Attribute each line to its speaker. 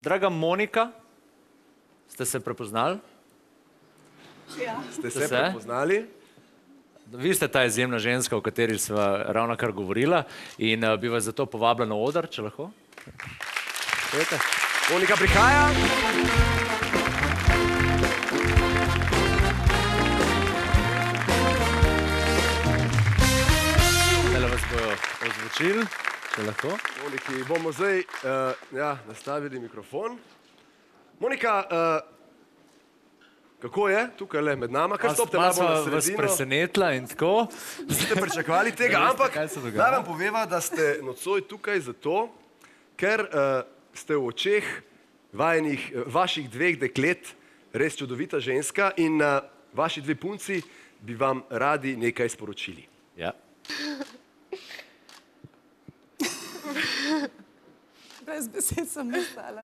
Speaker 1: Draga Monika, ste se prepoznali?
Speaker 2: Ja.
Speaker 3: Ste se prepoznali?
Speaker 1: Vi ste ta izjemna ženska, o kateri sva ravnokar govorila in bi vas zato povabila na oder, če lahko. Pojete.
Speaker 3: Monika prihaja.
Speaker 1: Zdaj vas bojo ozvočili, če lahko.
Speaker 3: Moniki bomo zdaj nastavili mikrofon. Monika, kako je tukaj le med nama? Kar stopite malo na sredino.
Speaker 1: Vas presenetila in tako.
Speaker 3: Niste pričakovali tega, ampak naj vam poveva, da ste nocoj tukaj zato, ker ste v očeh vaših dveh deklet res čudovita ženska in vaši dve punci bi vam radi nekaj sporočili.
Speaker 1: Ja.
Speaker 2: Brez besed sem nastala.